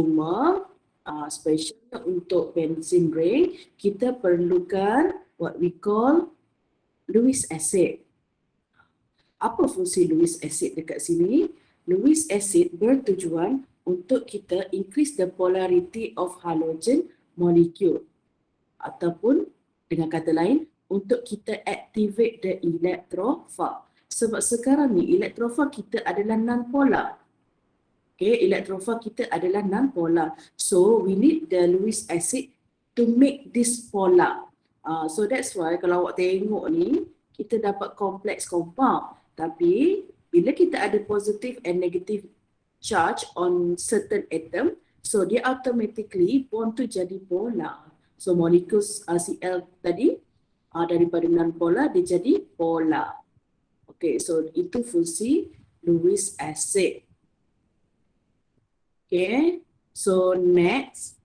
Cuma special untuk benzene ring, kita perlukan what we call Lewis acid. Apa fungsi Lewis acid dekat sini? Lewis acid bertujuan untuk kita increase the polarity of halogen molecule, ataupun dengan kata lain untuk kita activate the electrophile. Sebab sekarang ni electrophile kita adalah non-polar. Okay, electrophile kita adalah non-polar. So we need the Lewis acid to make this polar. So that's why kalau awak tengok ni, kita dapat complex compound. Tapi bila kita ada positive and negative charge on certain atom, so dia automatically bond tu jadi polar. So molecules Cl tadi daripada non-polar dia jadi polar. Okay, so itu fungsi Lewis acid. Okay, so next.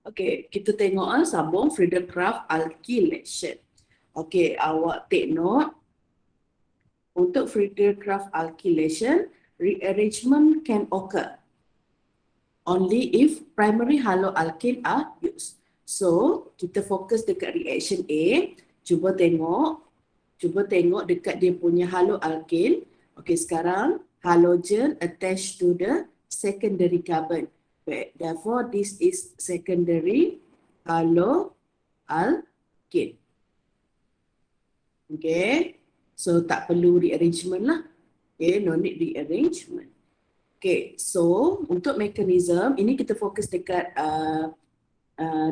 Okay, kita tengok sambung Friedel-Crafts alkylation. Okay, awak take note. Untuk Friedel-Crafts alkylation, rearrangement can occur only if primary haloalkane are used. So, kita fokus dekat reaction A. Cuba tengok dekat dia punya haloalkane. Okay, sekarang halogen attached to the secondary carbon. Therefore, this is secondary haloalkane. Okay, so tak perlu rearrangement lah. Okay, no need rearrangement. Okay, so untuk mekanisme ini kita fokus dekat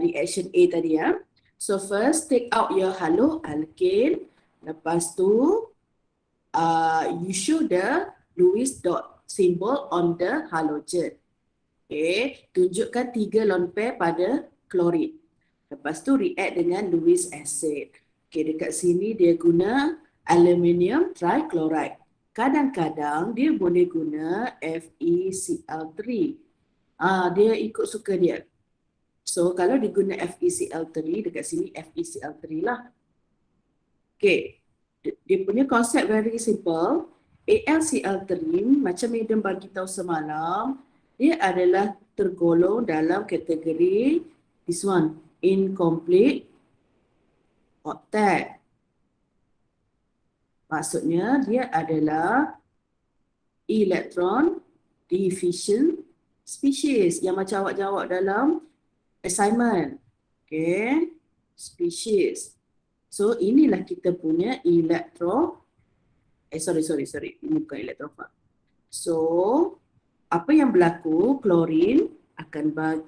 reaction A tadi ya. So first take out your haloalkane. Lepas tu you show the Lewis dot symbol on the halogen. Okay, tunjukkan 3 lone pair pada klorin. Lepas tu react dengan Lewis acid. Okay, dekat sini dia guna aluminium trichloride. Kadang-kadang dia boleh guna FeCl3. Dia ikut suka dia. So kalau dia guna FeCl3, dekat sini FeCl3 lah. Okay, dia punya konsep very simple. AlCl3 macam Madam bagi tahu semalam, dia adalah tergolong dalam kategori this one, incomplete octet. Maksudnya dia adalah electron deficient species yang macam awak jawab dalam assignment. Okay, species. So inilah kita punya sorry. Ini bukan electrophile. So apa yang berlaku? Klorin akan bagi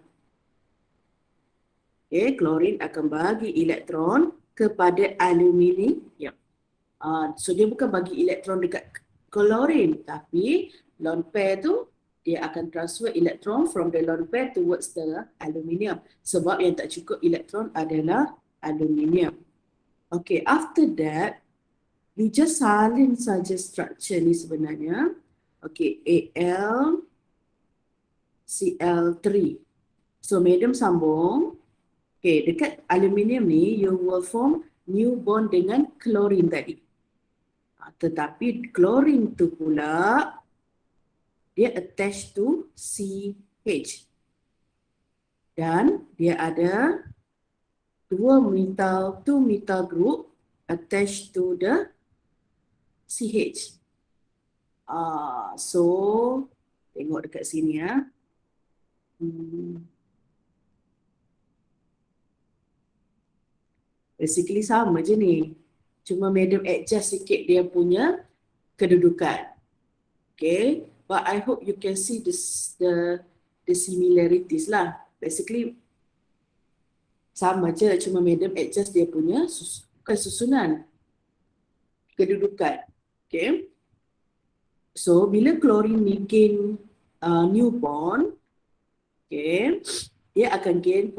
elektron kepada aluminium. So dia bukan bagi elektron dekat klorin, tapi lone pair tu dia akan transfer elektron from the lone pair towards the aluminium. Sebab yang tak cukup elektron adalah aluminium. Okay, after that, you just salin saja structure ni sebenarnya. Okay, AlCl3. So Madam sambung. Okay, dekat aluminium ni, you will form new bond dengan klorin tadi. Tetapi klorin tu pula dia attached to CH. Dan dia ada two methyl group attached to the CH. So tengok dekat sini ya. Basically sama je ni. Cuma Madam adjust sikit dia punya kedudukan. Okay. But I hope you can see the similarities lah. Basically sama je. Cuma Madam adjust dia punya susunan. Kedudukan. Okay. So bila klorin ni gain new bond. Okay. Dia akan gain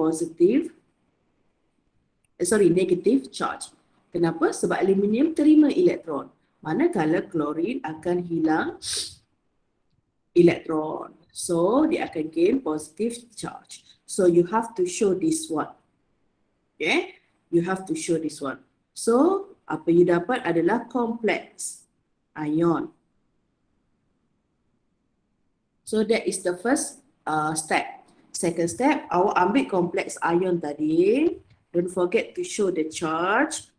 negative charge. Kenapa? Sebab aluminium terima elektron. Manakala klorin akan hilang elektron. So, dia akan gain positive charge. So, you have to show this one. Okay? You have to show this one. So, apa you dapat adalah complex ion. So that is the first step. Second step, awak ambil kompleks ion tadi. Don't forget to show the charge.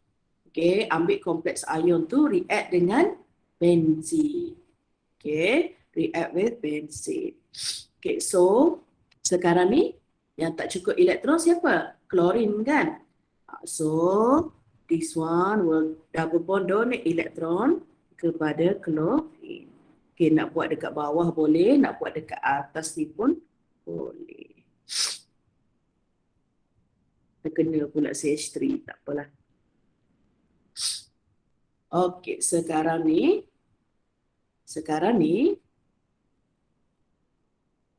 Okay, ambil kompleks ion tu react dengan benzene. Okay, react with benzene. Okay, so sekarang ni yang tak cukup elektron siapa? Klorin kan? So this one will double bond donate electron kepada klorin. Okay, nak buat dekat bawah boleh, nak buat dekat atas ni pun boleh. Terkena pula CH3, tak apalah. Okey, sekarang ni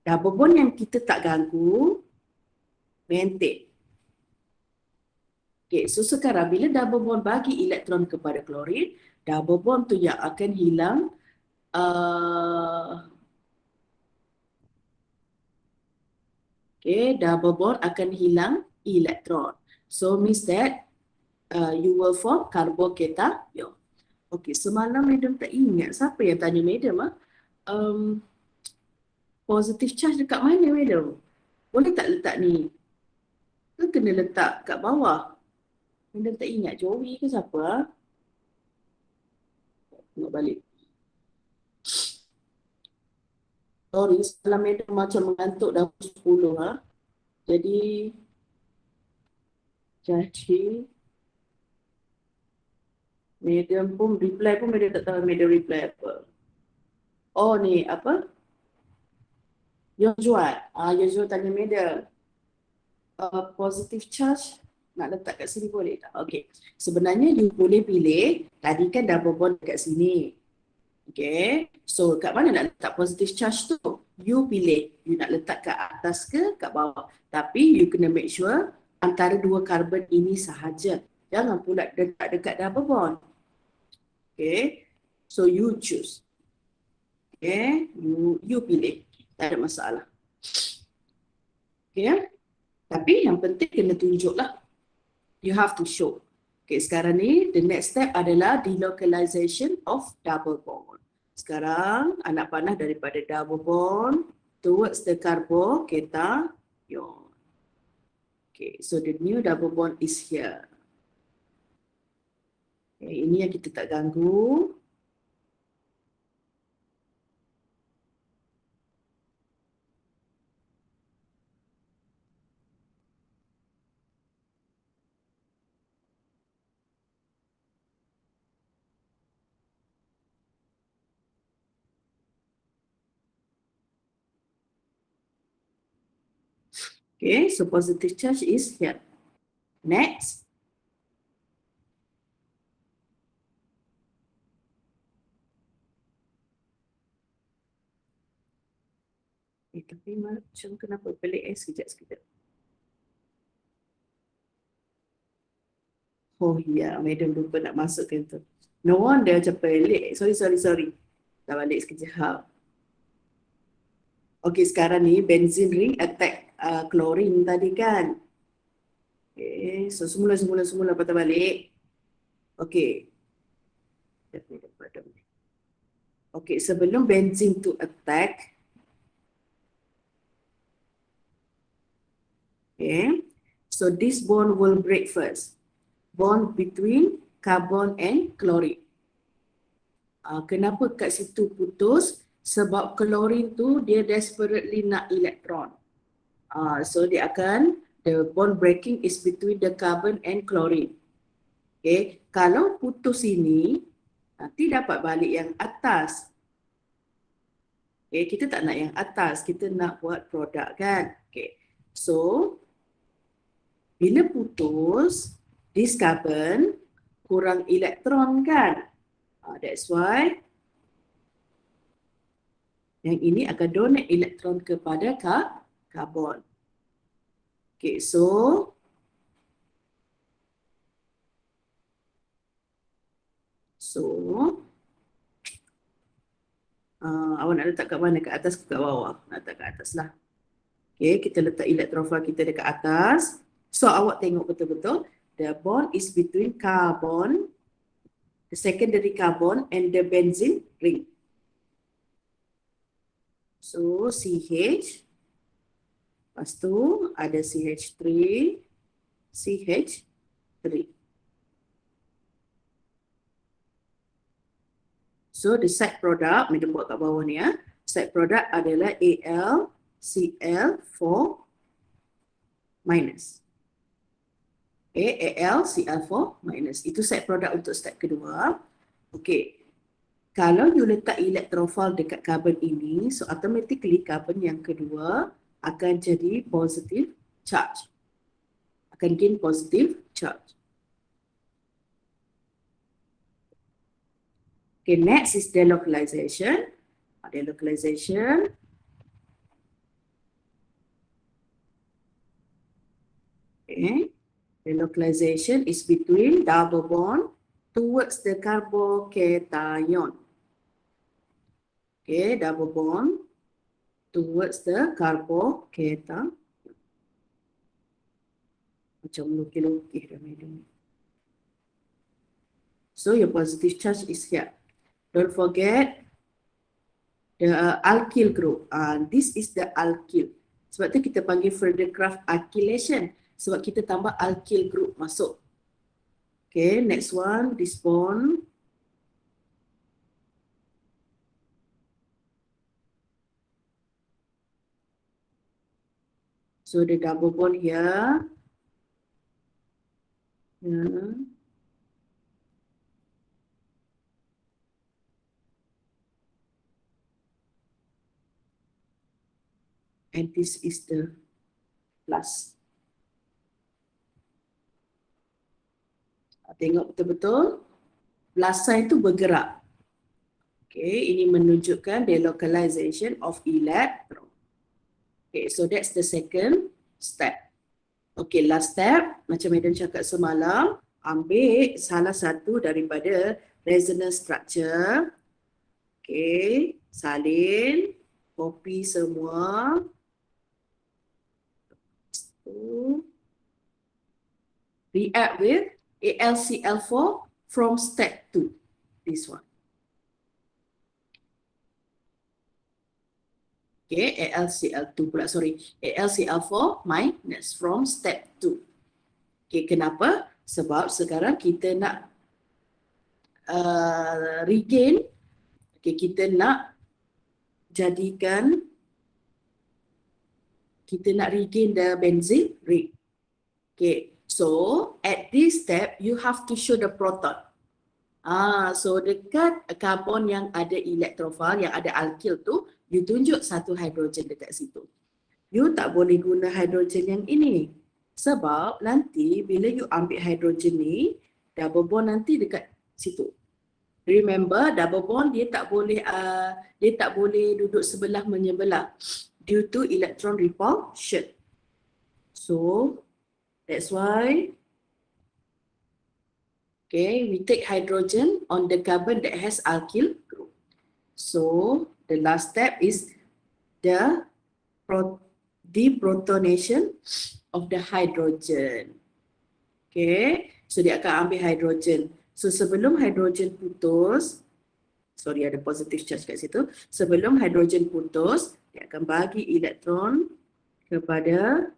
double bond yang kita tak ganggu, maintain. Okey, so sekarang bila double bond bagi elektron kepada klorin, double bond tu yang akan hilang double bond akan hilang elektron. So means that you will form carbocation. Okey, semalam madam tak ingat siapa yang tanya madam positive charge dekat mana madam? Boleh tak letak ni? Ke kena letak kat bawah? Madam tak ingat Joey ke siapa? Tengok balik. Sorry, semalam madam macam mengantuk dah 10 Jadi madam pun reply pun madam tak tahu madam reply apa. Oh ni apa? Yozua tanya madam. Positive charge nak letak kat sini boleh tak? Okey. Sebenarnya you boleh pilih, tadi kan double bond kat sini. Okay, so kat mana nak letak positive charge tu? You pilih, you nak letak kat atas ke kat bawah. Tapi you kena make sure antara dua karbon ini sahaja. Jangan pula dekat-dekat double bond. Okay, so you choose. Okay, you pilih. Tak ada masalah. Okay, tapi yang penting kena tunjuklah. You have to show. Okay, sekarang ni the next step adalah delocalization of double bond. Sekarang anak panah daripada double bond towards the carbocation. Okay, so the new double bond is here. Okay, ini yang kita tak ganggu. Okay, so positive charge is here. Next. Tapi macam kenapa pelik sekejap. Oh ya, madam lupa nak masukkan tu. No wonder macam pelik. Sorry. Dah balik sekejap. Okay, sekarang ni benzene ring attack chlorine tadi kan. Okay, so semula patah balik. Okay. Okay, sebelum benzene tu attack. Okay, so this bond will break first. Bond between carbon and chlorine. Kenapa kat situ putus? Sebab chlorine tu dia desperately nak elektron. So dia akan, the bond breaking is between the carbon and chlorine. Okay, kalau putus ini, nanti dapat balik yang atas. Okay, kita tak nak yang atas, kita nak buat produk kan. Okay, so bila putus, this carbon kurang elektron kan. That's why yang ini akan donate elektron kepada karbon. Okay, so awak nak letak kat mana? Kat atas ke kat bawah? Nak letak kat atas lah. Okay, kita letak elektronfile kita dekat atas. So awak tengok betul-betul the bond is between carbon, the secondary carbon and the benzene ring. So CH, lepas tu ada CH3, CH3. So the side product, kita buat kat bawah ni ya. Side product adalah AlCl4 minus. Okay, AlCl4 minus. Itu side product untuk step kedua. Okay. Kalau you letak electrophile dekat carbon ini, so automatically carbon yang kedua akan jadi positive charge. Akan gain positive charge. Okay, next is delocalization. Delocalization. Okay. Delocalization is between double bond towards the carbocation. Okay, double bond towards the carbocation. Macam lukis-lukis dah ni. So your positive charge is here. Don't forget the alkyl group. This is the alkyl. Sebab tu kita panggil Van Graaf alkylation. Sebab kita tambah alkyl group masuk. Okay, next one, this bond. So the double bond here. And this is the plus. Tengok betul-betul. Plus sign itu bergerak. Okay, ini menunjukkan delocalization of electron. Okay, so that's the second step. Okay, last step, macam Madam cakap semalam, ambil salah satu daripada resonance structure. Okay, salin, copy semua. React with AlCl4 from step 2. This one. Okay, AlCl2 pula, sorry. AlCl4 minus from step 2. Okay, kenapa? Sebab sekarang kita nak regain, okay, kita nak jadikan, kita nak regain the benzene ring. Okay, so at this step, you have to show the proton. So dekat karbon yang ada electrophile, yang ada alkyl tu, you tunjuk satu hidrogen dekat situ. You tak boleh guna hidrogen yang ini. Sebab nanti bila you ambil hidrogen ni, double bond nanti dekat situ. Remember, double bond dia tak boleh duduk sebelah menyebelah due to electron repulsion. So that's why, okay, we take hydrogen on the carbon that has alkyl group. So the last step is the deprotonation of the hydrogen. Okay, so dia akan ambil hydrogen. So sebelum hydrogen putus, sorry ada positive charge kat situ. Sebelum hydrogen putus, dia akan bagi elektron kepada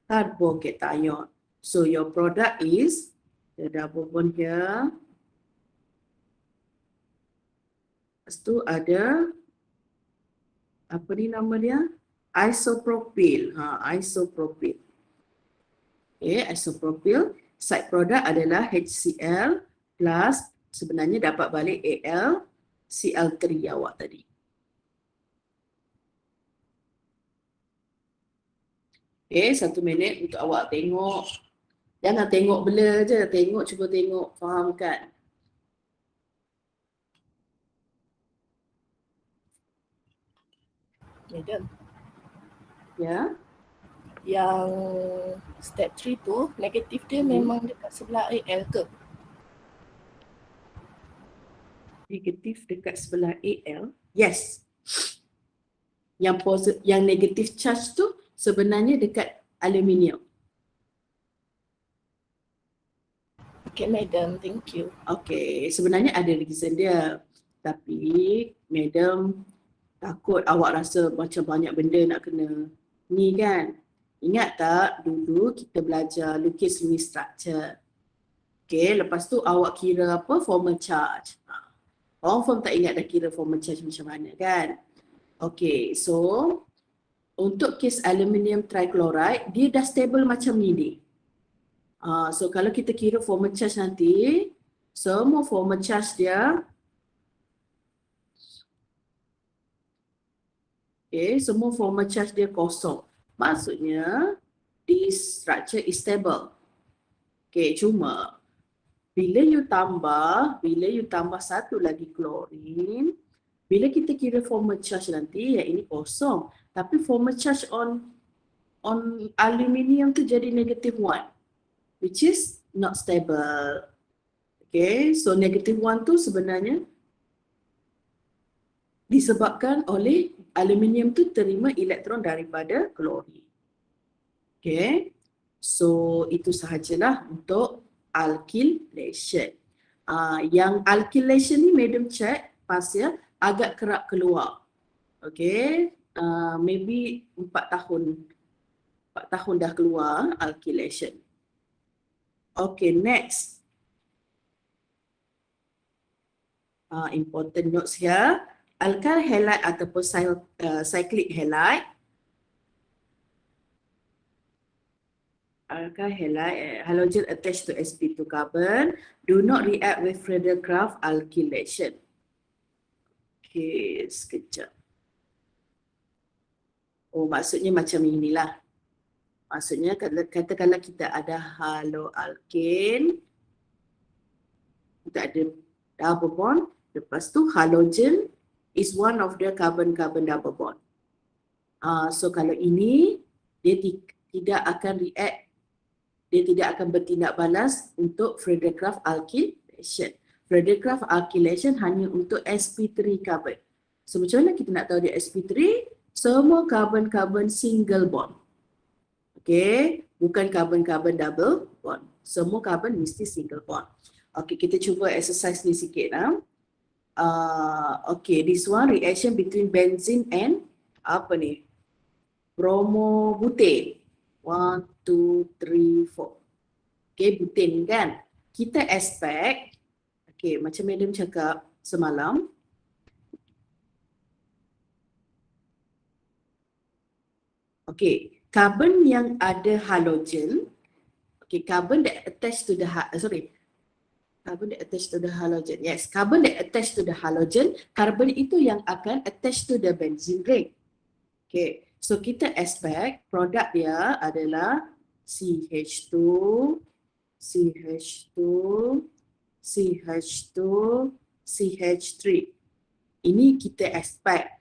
carbocation. So your product is the double bond here. Lepas tu ada apa ni nama dia? Isopropyl. Isopropyl. Okay, isopropyl. Side product adalah HCl plus sebenarnya dapat balik AlCl3 awak tadi. Okay, 1 minit untuk awak tengok. Jangan tengok bela je, tengok, cuba tengok, faham kan? Madam. Ya. Yang step 3 tu, negatif dia memang dekat sebelah Al ke? Negatif dekat sebelah Al. Yes. Yang negatif charge tu sebenarnya dekat aluminium. Okay, Madam. Thank you. Okay, sebenarnya ada reason dia. Tapi, Madam Takut awak rasa macam banyak benda nak kena ni kan. Ingat tak dulu kita belajar lukis Lewis structure. Okay, lepas tu awak kira apa? Formal charge. Confirm tak ingat dah kira formal charge macam mana kan? Okay, so untuk kes aluminium trichloride, dia dah stable macam ni ni. So kalau kita kira formal charge nanti, semua formal charge dia, semua formal charge dia kosong. Maksudnya, this structure is stable. Cuma bila you tambah satu lagi klorin, bila kita kira formal charge nanti, yang ini kosong. Tapi formal charge on aluminium tu jadi -1, which is not stable. So -1 tu sebenarnya disebabkan oleh aluminium tu terima elektron daripada klorin. So itu sahajalah untuk alkylation. Yang alkylation ni madam check pasnya agak kerap keluar. Maybe 4 tahun dah keluar alkylation. Next. Important notes here. Alkyl halide ataupun cyclic halide. Alkyl halide, halogen attached to sp2 carbon do not react with Friedel-Crafts alkylation. Sekejap. Maksudnya macam inilah. Maksudnya katakanlah kita ada haloalkane, kita ada double bond, lepas tu halogen is one of the carbon-carbon double bond. So kalau ini dia tidak akan react, dia tidak akan bertindak balas untuk Friedel-Crafts alkylation. Friedel-Crafts alkylation hanya untuk sp3 carbon. So macam mana kita nak tahu dia sp3? Semua carbon-carbon single bond. Bukan carbon-carbon double bond. Semua carbon mesti single bond. Kita cuba exercise ni sikit lah. This one reaction between benzene and apa ni? Bromobutane. 1, 2, 3, 4. Butane kan? Kita expect, macam madam cakap semalam, carbon yang ada halogen, carbon that attached to the carbon that attached to the halogen. Yes, carbon that attached to the halogen, carbon itu yang akan attach to the benzene ring. So kita expect produk dia adalah CH2, CH2, CH2, CH3. Ini kita expect.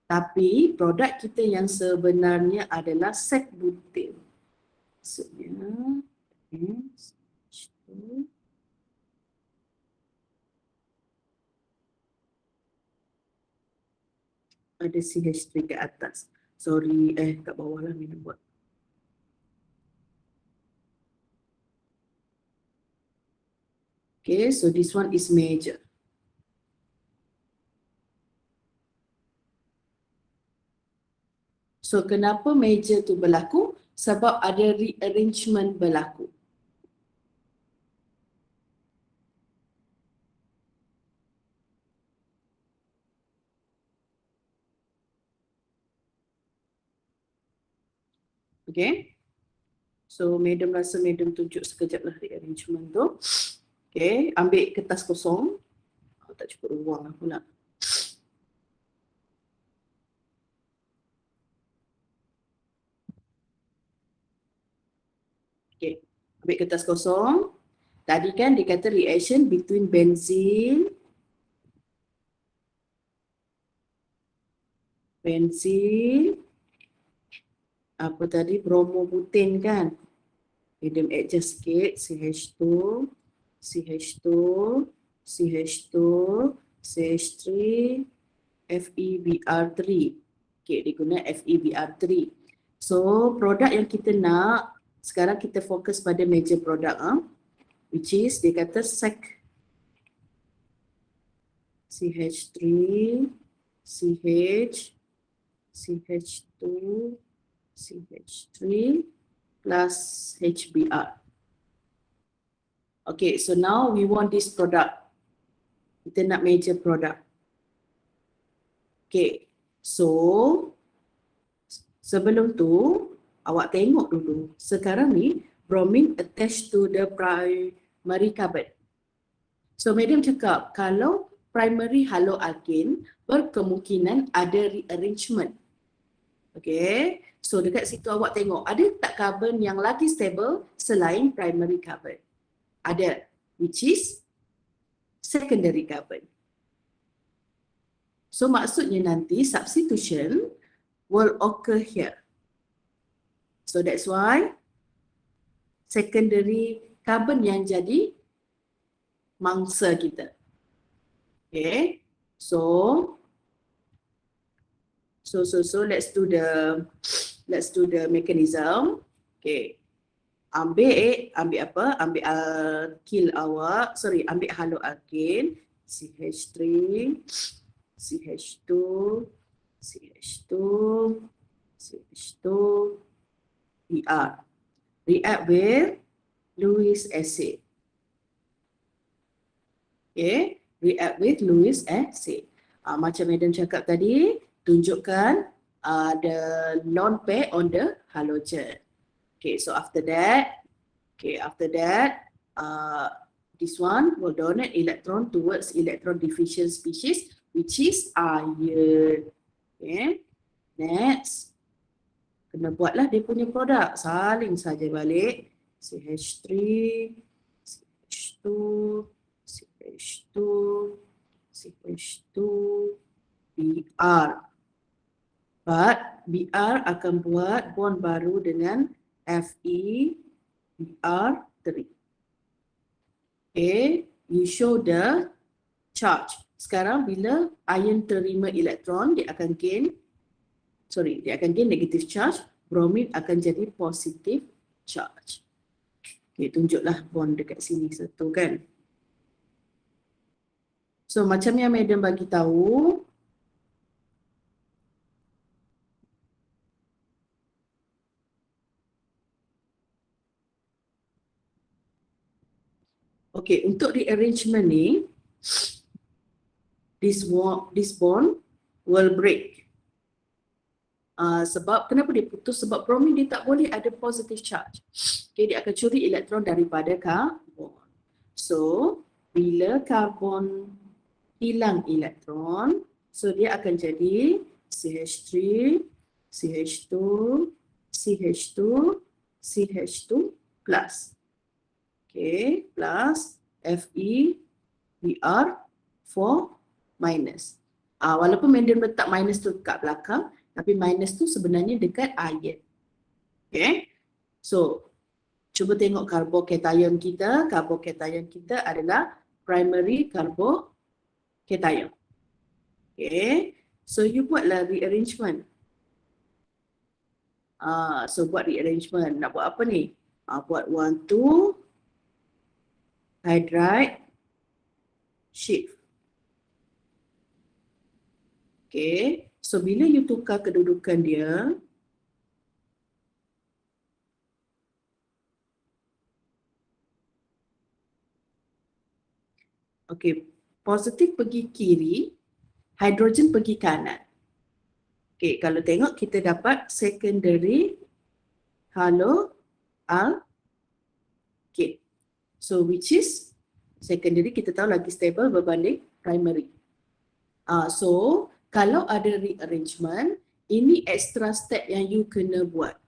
Tapi produk kita yang sebenarnya adalah sek butil. Maksudnya, CH2. Ada CH3 ke atas. Sorry, kat bawah lah minum buat. So this one is major. So kenapa major tu berlaku? Sebab ada rearrangement berlaku. So madam rasa madam tunjuk sekejap lah rearrangement tu. Ambil kertas kosong. Tak cukup ruang lah pula. Ambil kertas kosong. Tadi kan dia kata reaction between benzene, apa tadi, bromobutane kan. Madam adjust sikit, CH2, CH2, CH2, CH3, FeBr3. Dia guna FeBr3. So produk yang kita nak, sekarang kita fokus pada major produk, which is dia kata sec CH3, CH, CH2, CH3 plus HBr. Okay, so now we want this product. Kita nak measure product. Okay, so sebelum tu awak tengok dulu. Sekarang ni bromine attached to the primary carbon. So madam cakap kalau primary haloalkane berkemungkinan ada rearrangement. Okay, so dekat situ awak tengok ada tak carbon yang lagi stable selain primary carbon? Ada, which is secondary carbon. So maksudnya nanti substitution will occur here. So that's why secondary carbon yang jadi mangsa kita. Okay, so let's do the mechanism. Okay, ambil apa? Ambil alkyl awak, ambil haloalkane CH3, CH2, CH2, CH2, Br. React with Lewis acid. Okay, react with Lewis acid. Macam Madam cakap tadi, tunjukkan the lone pair on the halogen. Okay, so after that, this one will donate electron towards electron deficient species, which is iron. Okay, next, kena buatlah dia punya produk, saling saja balik. CH3, CH2, CH2, CH2, Br. But Br akan buat bond baru dengan Fe, Br3. Okay, you show the charge. Sekarang bila iron terima elektron, dia akan gain negative charge, bromine akan jadi positive charge. Okay, tunjuklah bond dekat sini satu kan. So macam yang Madam bagi tahu, okay, untuk rearrangement ni, this bond will break. Sebab kenapa dia putus? Sebab bromine dia tak boleh ada positive charge. Okay, dia akan curi elektron daripada karbon. So bila karbon hilang elektron, so dia akan jadi CH3, CH2, CH2, CH2 plus. Okay, plus Fe, Br4 minus. Walaupun Madam letak minus tu kat belakang, tapi minus tu sebenarnya dekat iron. Okay, so cuba tengok carbocation kita. Carbocation kita adalah primary carbocation. Okay, so you buatlah rearrangement. So buat rearrangement. Nak buat apa ni? Buat 1,2 hydride shift. Okay, so bila you tukar kedudukan dia, okay, positif pergi kiri, hidrogen pergi kanan. Okay, kalau tengok kita dapat secondary haloalkane. So which is secondary kita tahu lagi stable berbanding primary. So kalau ada rearrangement, ini extra step yang you kena buat.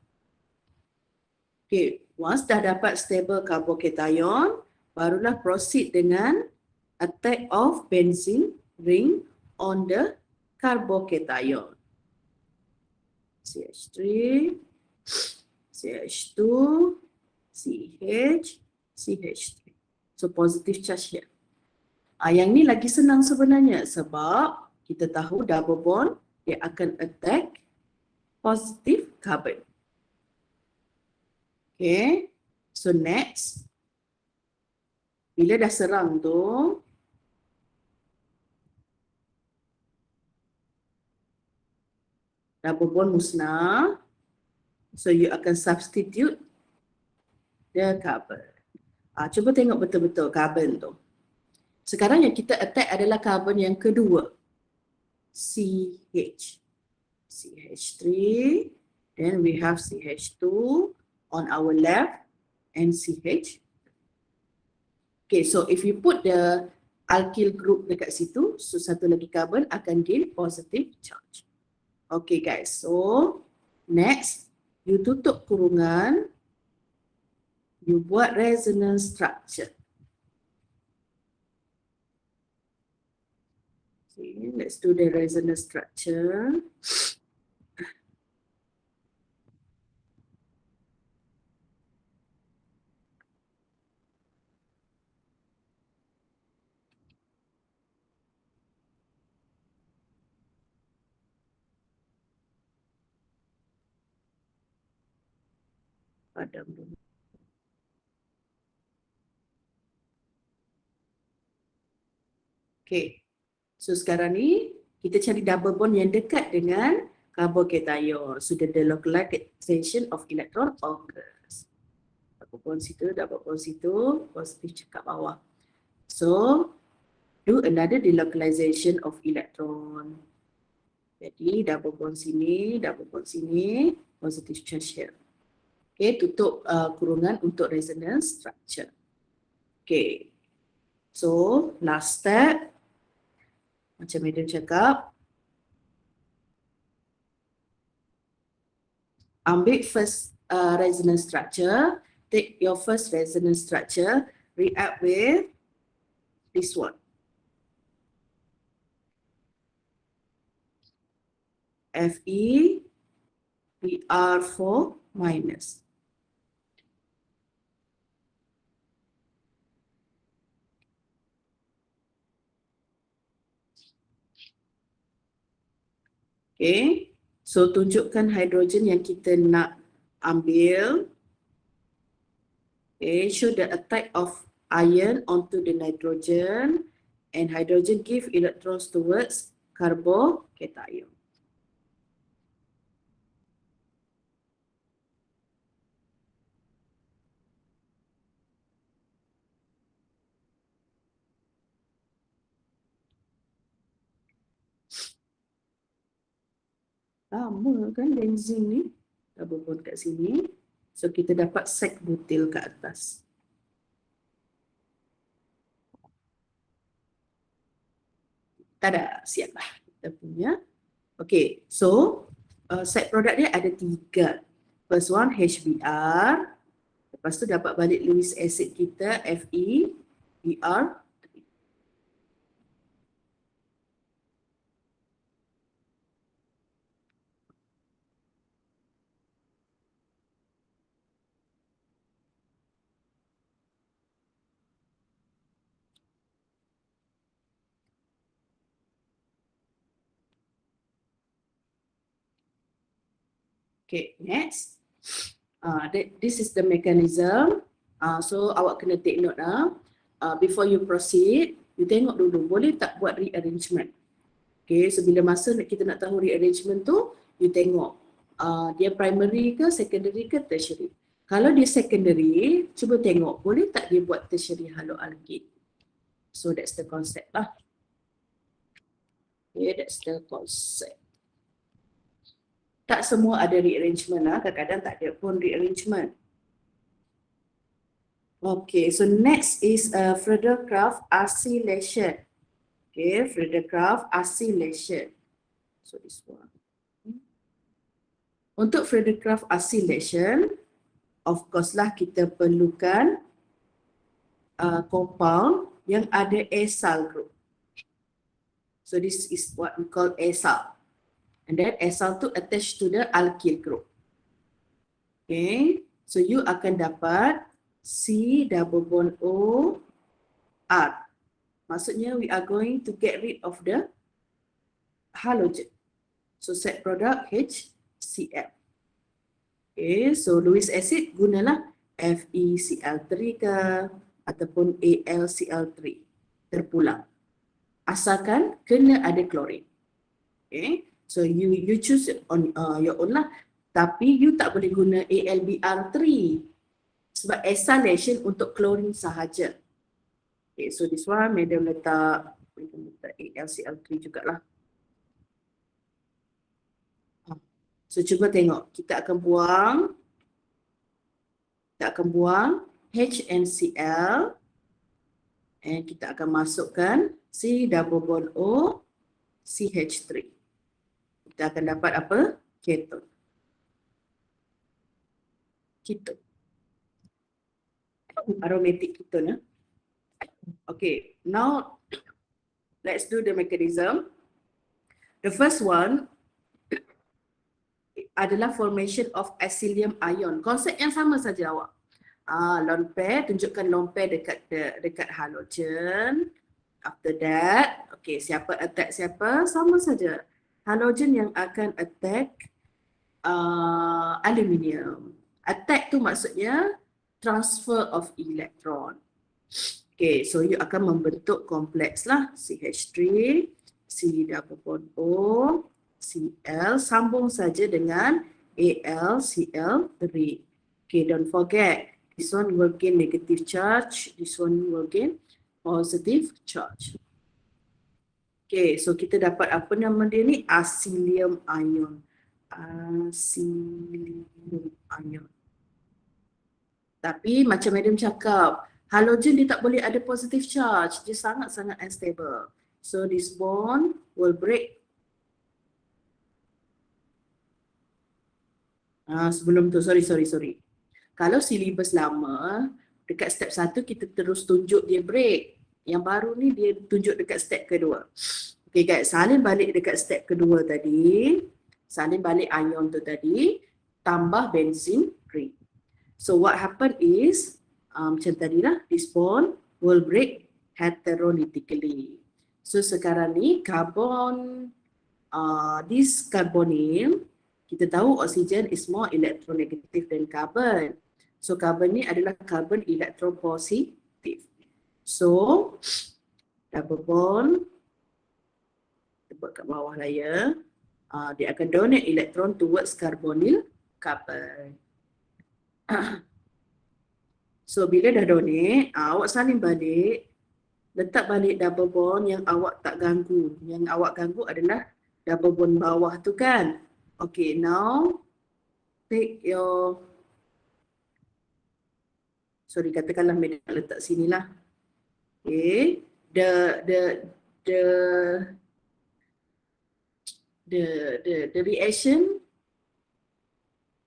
Okay, once dah dapat stable carbocation, barulah proceed dengan attack of benzene ring on the carbocation. CH3, CH2, CH, CH3. So positive charge here. Yang ni lagi senang sebenarnya sebab kita tahu double bond dia akan attack positive carbon. Okay, so next, bila dah serang tu, double bond musnah. So you akan substitute the carbon. Cuba tengok betul-betul carbon tu. Sekarang yang kita attack adalah carbon yang kedua. CH. CH3. Then we have CH2 on our left and CH. Okay, so if you put the alkyl group dekat situ, so satu lagi carbon akan gain positive charge. Okay guys, so next, you tutup kurungan, you buat resonance structure. Okay, let's do the resonance structure. Padam dulu. Okay, so sekarang ni kita cari double bond yang dekat dengan carbocation. So the delocalization of electron occurs. Double bond situ, positif kat bawah. So do another delocalization of electron. Jadi double bond sini, positive charge here. Okay, tutup kurungan untuk resonance structure. Okay, so last step. Macam Madam cakap, ambil first resonance structure, take your first resonance structure, react with this one. Fe, Br4 minus. Okay, so tunjukkan hidrogen yang kita nak ambil. Okay, show the attack of iron onto the nitrogen and hydrogen give electrons towards carbocation. Lama kan benzin ni, double bond kat sini. So kita dapat sek butil kat atas. Tada, siap lah kita punya. Okay, so side product dia ada 3. First one HBr. Lepas tu dapat balik Lewis acid kita Fe, Br. Okay, next. This is the mechanism. So awak kena take note before you proceed, you tengok dulu boleh tak buat rearrangement. Okay, so bila masa kita nak tahu rearrangement tu, you tengok dia primary ke, secondary ke, tertiary. Kalau dia secondary, cuba tengok boleh tak dia buat tertiary haloalkane. So that's the concept lah. Okay, that's the concept. Tak semua ada rearrangement lah, kadang-kadang tak ada pun rearrangement. Okay, so next is Friedel-Crafts acylation. Okay, Friedel-Crafts acylation. So this one. Untuk Friedel-Crafts acylation, of course lah kita perlukan compound yang ada acyl group. So this is what we call acyl. And then acyl tu attached to the alkyl group. Okay, so you akan dapat C double bond O R. Maksudnya we are going to get rid of the halogen. So set product HCl. Okay, so Lewis acid gunalah FeCl3 ke ataupun AlCl3 terpulang. Asalkan kena ada klorin. Okay. So you choose on your own lah. Tapi you tak boleh guna AlBr3 sebab acylation untuk chlorine sahaja. Okay, so this one madam letak AlCl3 jugalah. So cuba tengok, kita akan buang HNCl and kita akan masukkan C double bond O CH3. Kita akan dapat apa? Ketone. Aromatic ketone. Okay, now let's do the mechanism. The first one adalah formation of acylium ion. Konsep yang sama saja awak. Lone pair, tunjukkan lone pair dekat halogen. After that, okay, siapa attack siapa? Sama saja. Halogen yang akan attack aluminium. Attack tu maksudnya transfer of electron. Okay, so you akan membentuk kompleks lah. CH3, C double bond O, Cl, sambung saja dengan AlCl3. Okay, don't forget, this one will gain negative charge, this one will gain positive charge. Okay, so kita dapat apa nama dia ni? Acylium ion. Acylium ion. Tapi macam madam cakap, halogen dia tak boleh ada positive charge. Dia sangat-sangat unstable. So this bond will break. Sebelum tu, sorry. Kalau syllabus lama, dekat step 1 kita terus tunjuk dia break. Yang baru ni dia tunjuk dekat step kedua. Okay guys, salin balik dekat step kedua tadi. Salin balik ion tu tadi, tambah benzene ring. So what happen is, macam tadi lah, this bond will break heterolytically. So sekarang ni carbon, this carbonyl, kita tahu oksigen is more electronegative than carbon. So carbon ni adalah carbon electropositive. So double bond, kita buat kat bawah lah ya. Dia akan donate electron towards carbonyl carbon. So bila dah donate, awak salin balik, letak balik double bond yang awak tak ganggu. Yang awak ganggu adalah double bond bawah tu kan. Okay, now take your, sorry katakanlah madam letak sini lah. Okay, the reaction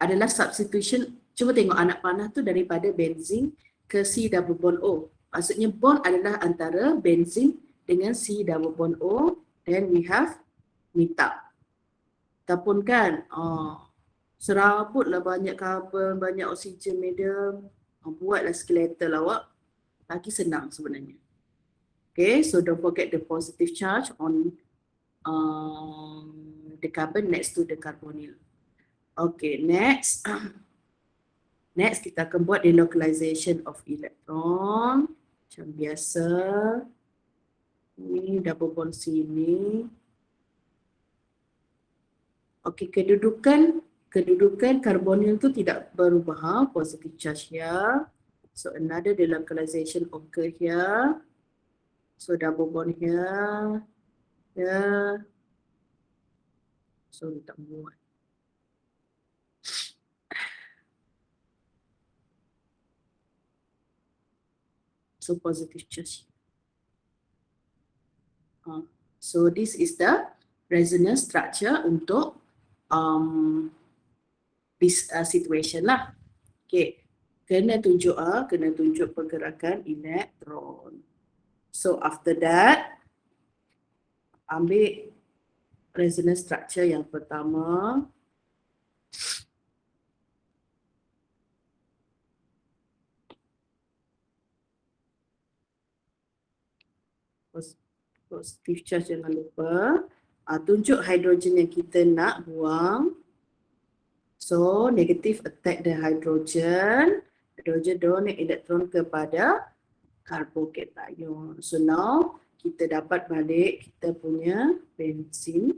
adalah substitution. Cuba tengok anak panah tu daripada benzene ke C double bond O. Maksudnya bond adalah antara benzene dengan C double bond O, then we have metal. Ataupun kan, serabutlah banyak karbon, banyak oksigen madam. Buatlah skeletal awak. Lagi senang sebenarnya. Okay, so don't forget the positive charge on the carbon next to the carbonyl. Okay, next. Next, kita akan buat delocalization of electron. Macam biasa. Ini double bond sini. Okey, kedudukan carbonyl tu tidak berubah, positive charge here. So another delocalization occur here. So double bond here. Here. So tak buat. So positive charge. So this is the resonance structure untuk this situation lah. Okay, kena tunjuk pergerakan elektron. So after that, ambil resonance structure yang pertama. Positive charge jangan lupa. Tunjuk hidrogen yang kita nak buang. So negative attack the hydrogen. Hydrogen donate elektron kepada carbocation. So now kita dapat balik kita punya benzene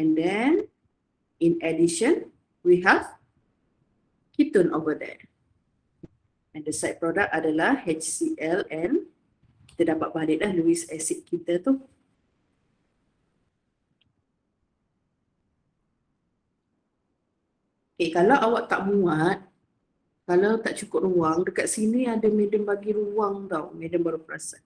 And then in addition, we have ketone over there. And the side product adalah HCl and kita dapat balik dah Lewis acid kita tu. Kalau awak tak muat, kalau tak cukup ruang, dekat sini ada Madam bagi ruang tau. Madam baru perasan.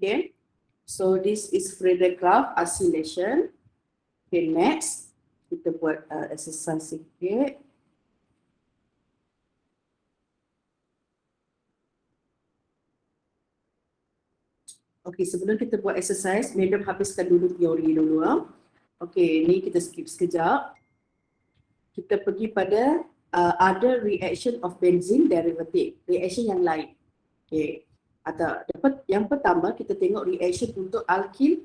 Okay, so this is Friedel-Crafts acylation. Okay, next kita buat exercise sikit. Okay, sebelum kita buat exercise, Madam habiskan dulu teori dulu. Okay, ni kita skip sekejap. Kita pergi pada other reaction of benzene derivative, reaction yang lain. Okay, atau dapat yang pertama kita tengok reaction untuk alkyl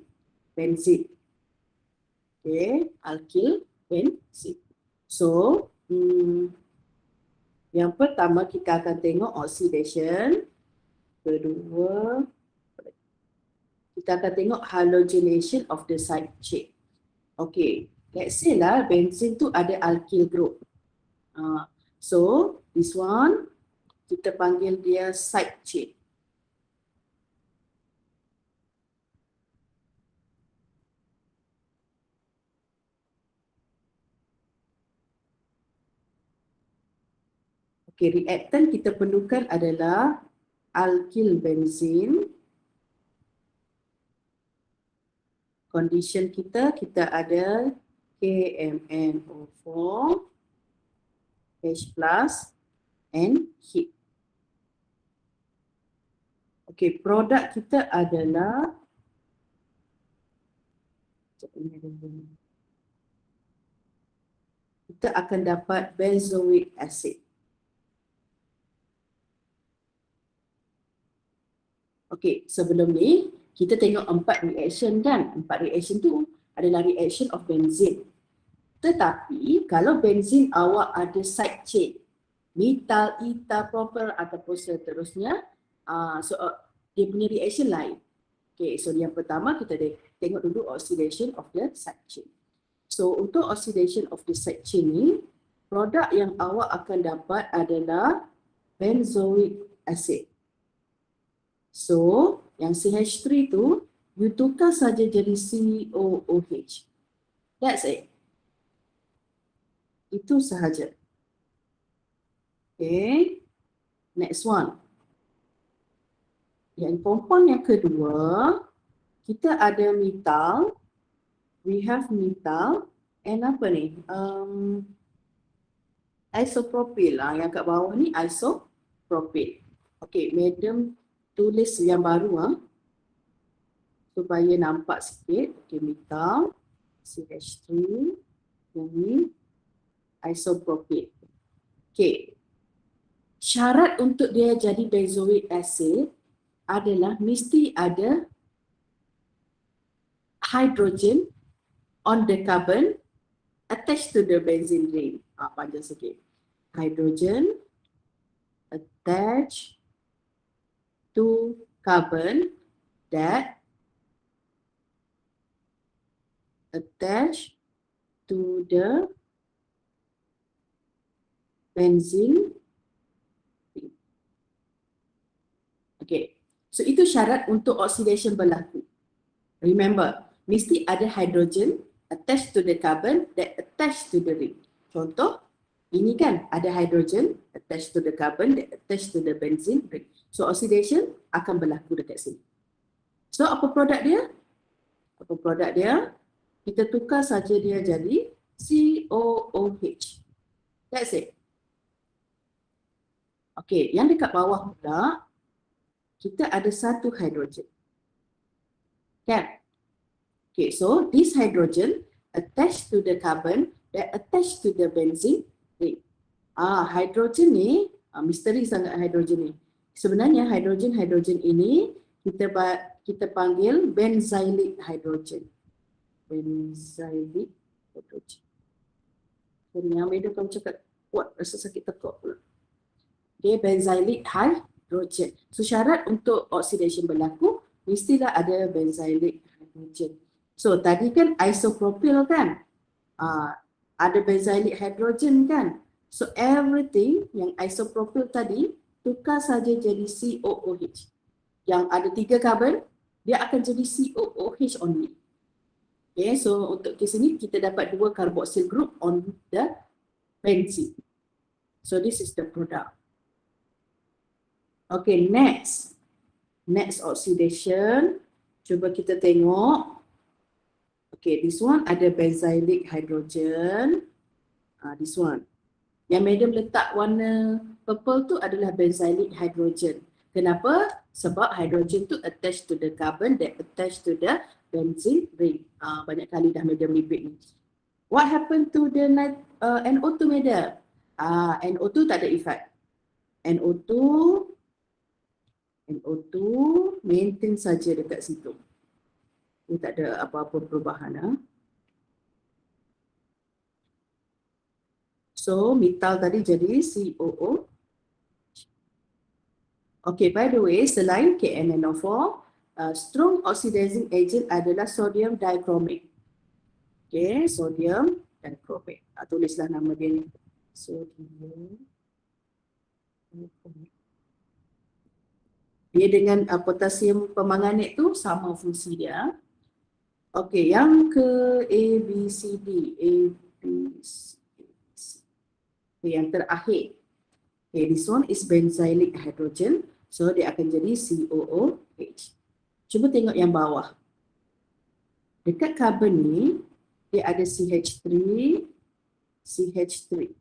benzene. Okay, alkyl benzene. So, yang pertama kita akan tengok oxidation. Kedua, kita akan tengok halogenation of the side chain. Okay, let's say lah benzene tu ada alkyl group. So, this one kita panggil dia side chain. Okay, reactant kita perlukan adalah alkyl benzene. Condition kita ada KMnO4, H plus and heat. Okay, produk kita adalah kita akan dapat benzoic acid. Okay, sebelum ni kita tengok 4 reaction kan. 4 reaction tu adalah reaction of benzene. Tetapi kalau benzene awak ada side chain, methyl, ethyl, propyl ataupun seterusnya, dia punya reaction lain. Okay, so yang pertama kita tengok dulu oxidation of the side chain. So untuk oxidation of the side chain ni, produk yang awak akan dapat adalah benzoic acid. So, yang CH3 tu, you tukar saja jadi COOH. That's it. Itu sahaja. Okay. Next one. Yang compound yang kedua, kita ada methyl. We have methyl. And apa ni? Isopropyl lah. Yang kat bawah ni isopropyl. Okay, Madam tulis yang baru supaya nampak sikit. Okay, methyl, CH3, yang ni isopropyl. Okay, syarat untuk dia jadi benzoic acid adalah mesti ada hydrogen on the carbon attached to the benzene ring. Panjang sikit. Hydrogen attached to carbon that attach to the benzene. Okay, so itu syarat untuk oxidation berlaku. Remember, mesti ada hydrogen attached to the carbon that attached to the ring. Contoh, ini kan ada hydrogen attached to the carbon that attached to the benzene ring. So oxidation akan berlaku dekat sini. So apa produk dia? Apa produk dia? Kita tukar saja dia jadi COOH. That's it. Okay, yang dekat bawah pula kita ada satu hidrogen. Kan? Okay, so this hydrogen attached to the carbon that attached to the benzene ring. Hidrogen ni, misteri sangat hidrogen ni. Sebenarnya hidrogen ini kita panggil benzylic hydrogen. Benzylic hydrogen. Jadi yang beda kalau cakap kuat rasa sakit tekuk pula. Okay, benzylic hydrogen. So syarat untuk oxidation berlaku mestilah ada benzylic hydrogen. So tadi kan isopropyl kan, ada benzylic hydrogen kan. So everything yang isopropyl tadi tukar saja jadi COOH. Yang ada 3 carbon, dia akan jadi COOH only. Okay, so untuk kes ini kita dapat 2 carboxyl group on the benzene. So this is the product. Okay, next oxidation. Cuba kita tengok. Okay, this one ada benzylic hydrogen. This one. Yang madam letak warna purple tu adalah benzylic hydrogen. Kenapa? Sebab hydrogen tu attached to the carbon that attached to the benzene ring. Banyak kali dah madam repeat ni. What happened to the NO2 madam? NO2 tak ada effect. NO2 maintain saja dekat situ. Dia tak ada apa-apa perubahan. So metal tadi jadi COO. Okay, by the way, selain KMnO4, strong oxidizing agent adalah sodium dichromate. Okay, sodium dichromate. Tulislah nama dia ni. Sodium dichromate. Dia dengan potasium permanganate tu sama fungsi dia. Okay, yang ke ABCD. Okay, yang terakhir. Okay, this one is benzylic hydrogen. So dia akan jadi COOH. Cuba tengok yang bawah. Dekat carbon ni, dia ada CH3, CH3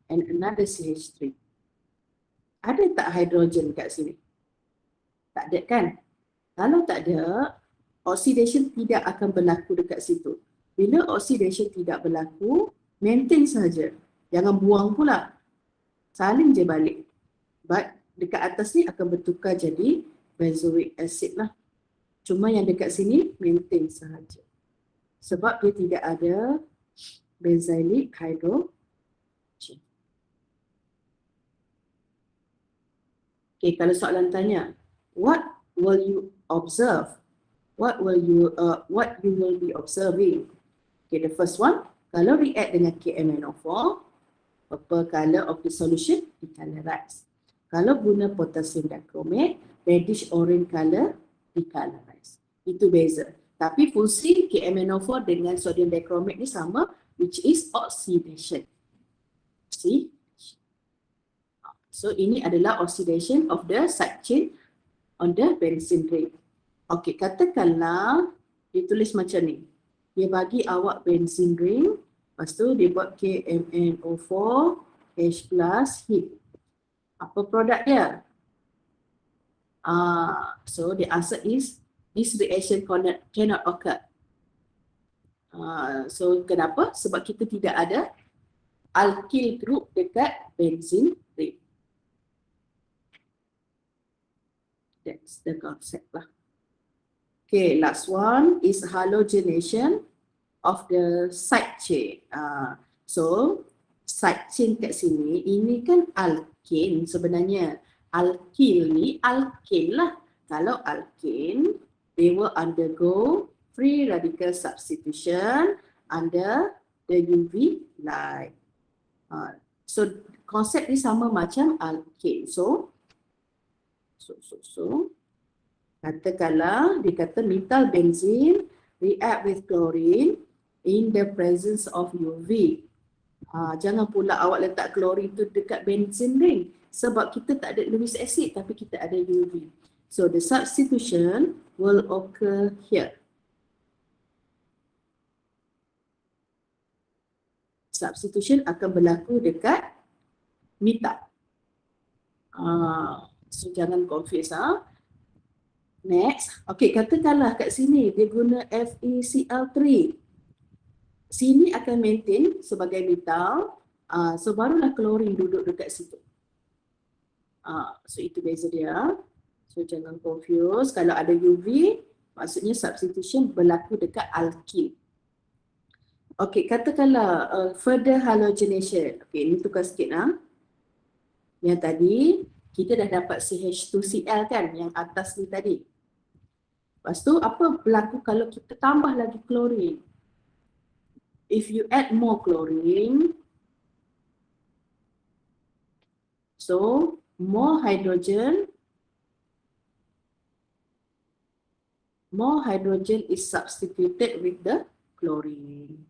and another CH3. Ada tak hydrogen kat sini? Tak ada kan? Kalau tak ada, oxidation tidak akan berlaku dekat situ. Bila oxidation tidak berlaku, maintain saja. Jangan buang pula. Saling je balik. But dekat atas ni akan bertukar jadi benzoic acid lah. Cuma yang dekat sini maintain sahaja. Sebab dia tidak ada benzylic hydrogen. Okay, kalau soalan tanya, what will you observe? What you will be observing? Okay, the first one, kalau react dengan KMnO4, purple color of the solution decolorize. Kalau guna potassium dichromate, reddish orange color decolorize. Itu beza. Tapi fungsi KMnO4 dengan sodium dichromate ni sama, which is oxidation. See? So ini adalah oxidation of the side chain on the benzene ring. Okey, katakanlah dia tulis macam ni. Dia bagi awak benzene ring, lepas tu dia buat KMnO4 H plus hit. Apa produk dia? So the answer is this reaction cannot occur. So kenapa? Sebab kita tidak ada alkyl group dekat benzene ring. That's the concept lah. Okay, last one is halogenation of the side chain. So side chain kat sini, ini kan alkane sebenarnya. Alkyl ni alkane lah. Kalau alkane, they will undergo free radical substitution under the UV light. So konsep ni sama macam alkane. So katakanlah dia kata methyl benzene react with chlorine in the presence of UV. Jangan pula awak letak klorin tu dekat benzene ring sebab kita tak ada Lewis acid tapi kita ada UV. So the substitution will occur here. Substitution akan berlaku dekat methyl. So jangan confuse. Next, okay, katakanlah kat sini dia guna FeCl3. Sini akan maintain sebagai metal, so barulah klorin duduk dekat situ. So itu beza dia. So jangan confuse, kalau ada UV, maksudnya substitution berlaku dekat alkil. Okay, katakanlah further halogenation. Okay, ini tukar sikit lah. Yang tadi, kita dah dapat CH2Cl kan, yang atas ni tadi. Lepas tu apa berlaku kalau kita tambah lagi klorin? If you add more chlorine, so more hydrogen is substituted with the chlorine.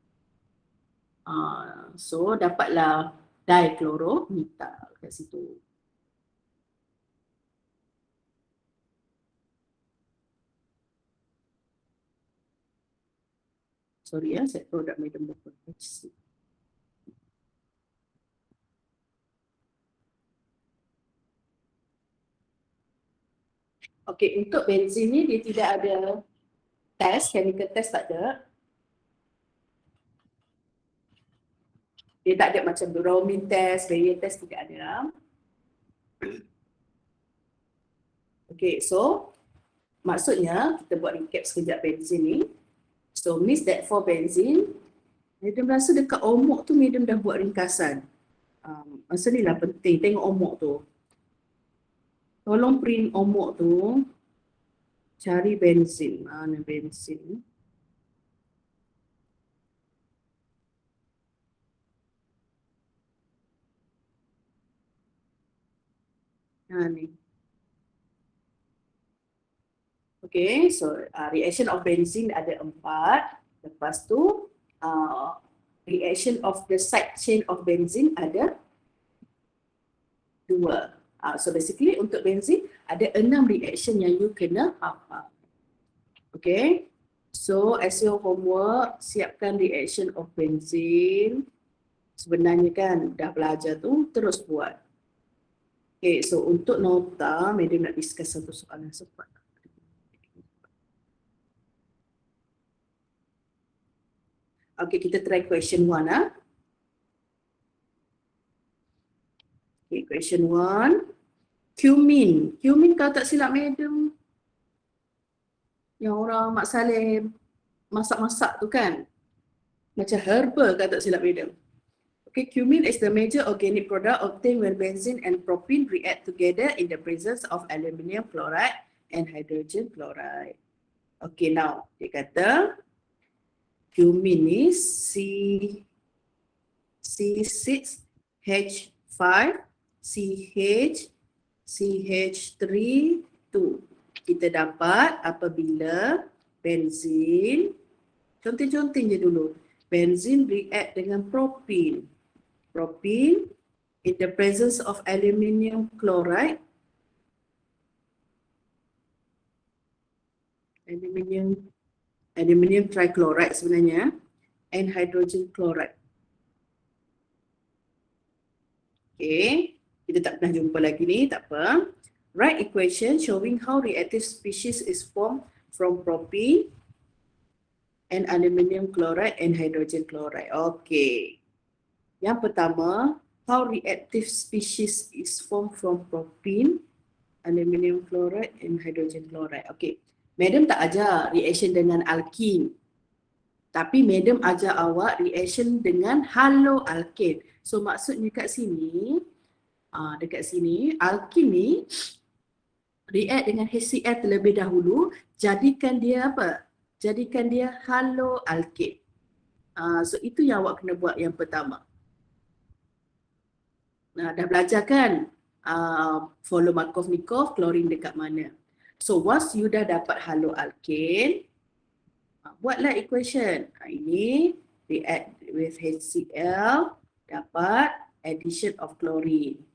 So dapatlah dichloromethyl kat situ. Sorry ya, saya produk medium buku. Okey, untuk benzin ni dia tidak ada test, chemical test tak ada. Dia tak ada macam bromine test, barrier test tidak ada. Okey, so maksudnya kita buat recap sekejap benzin ni. So means that for benzin, medium rasa dekat omok tu medium dah buat ringkasan. Masa ni lah penting, tengok omok tu. Tolong print omok tu, cari benzin. Mana benzin? Ni. Okay, so reaction of benzene ada 4. Lepas tu reaction of the side chain of benzene ada 2. So basically untuk benzene ada 6 reaction yang you kena hafal. Okay, so as your homework, siapkan reaction of benzene. Sebenarnya kan dah belajar tu, terus buat. Okay, so untuk nota, Madam nak discuss satu soalan cepat. Okay, kita try question 1. Okay, question 1. Cumin. Cumin kalau tak silap Madam, yang orang Mak Saleh masak-masak tu kan. Macam herbal kalau tak silap Madam. Okay, cumin is the major organic product obtained when benzene and propene react together in the presence of aluminium chloride and hydrogen chloride. Okay, now dia kata cumin is C6H5CH3 kita dapat apabila benzene, contoh-contoh je dulu, benzene react dengan propene. Propene in the presence of aluminium chloride, aluminium trichloride sebenarnya, and hydrogen chloride. Okay, kita tak pernah jumpa lagi ni, tak apa. Write equation showing how reactive species is formed from propene and aluminium chloride and hydrogen chloride. Okay. Yang pertama, how reactive species is formed from propene, aluminium chloride and hydrogen chloride. Okay, Madam tak ajar reaction dengan alkene. Tapi Madam ajar awak reaction dengan haloalkane. So maksudnya kat sini, dekat sini, alkene ni react dengan HCl terlebih dahulu, jadikan dia apa? Jadikan dia haloalkane. So itu yang awak kena buat yang pertama. Dah belajar kan follow Markov-Nikov, klorin dekat mana. So once you dah dapat haloalkane, buatlah equation. Ini react with HCl, dapat addition of chlorine.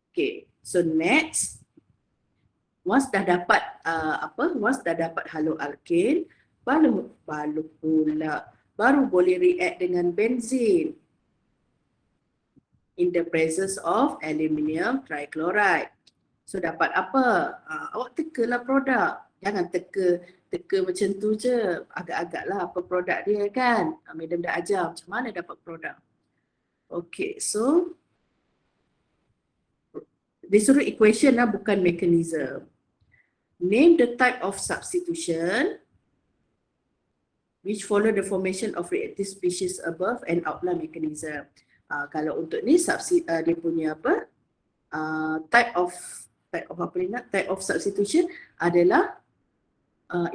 Okay, so next, once dah dapat once dah dapat haloalkane, baru boleh react dengan benzene in the presence of aluminium trichloride. So dapat apa? Awak tekalah produk. Jangan teka macam tu je. Agak-agak lah apa produk dia kan. Madam dah ajar macam mana dapat produk. Okay, so dia suruh equation lah, bukan mechanism. Name the type of substitution which follow the formation of reactive species above and outline mechanism. Kalau untuk ni dia punya apa? Type of apa ni nak? Type of substitution adalah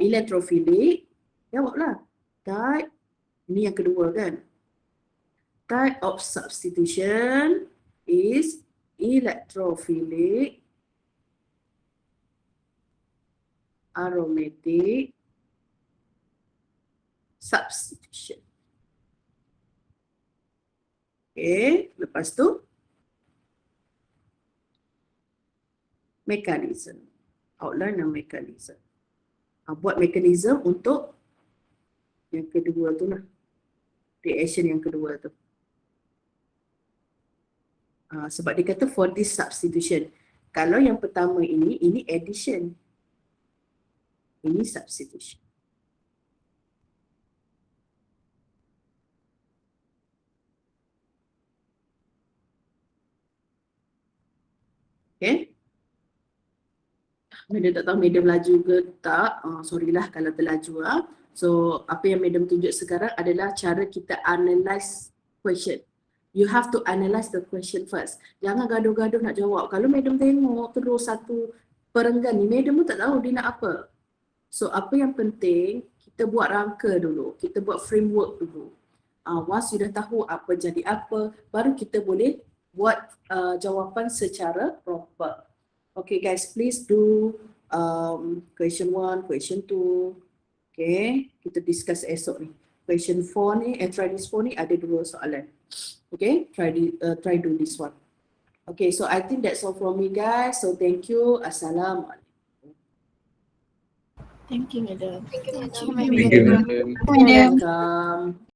electrophilic. Jawablah. Type, ni yang kedua kan. Type of substitution is electrophilic, aromatic substitution. Okay, lepas tu mechanism. Outline dan mechanism. Buat mechanism untuk yang kedua tu lah. Reaction yang kedua tu. Sebab dia kata for this substitution. Kalau yang pertama ini addition. Ini substitution. Okay. Madam tak tahu madam laju ke tak. Sorry lah kalau terlaju lah. So apa yang madam tunjuk sekarang adalah cara kita analyse question. You have to analyse the question first. Jangan gaduh-gaduh nak jawab. Kalau madam tengok terus satu perenggan ni, madam pun tak tahu dia nak apa. So apa yang penting, kita buat rangka dulu. Kita buat framework dulu. Once you dah tahu apa jadi apa, baru kita boleh buat jawapan secara proper. Okay guys, please do question 1, question 2. Okay, kita discuss esok ni. Question 4 ni, try this 4 ni ada 2 soalan. Okay, try do this one. Okay, so I think that's all from me guys. So thank you. Assalamualaikum. Thank you, Madam. Thank you, Madam. Thank you, Madam. Welcome.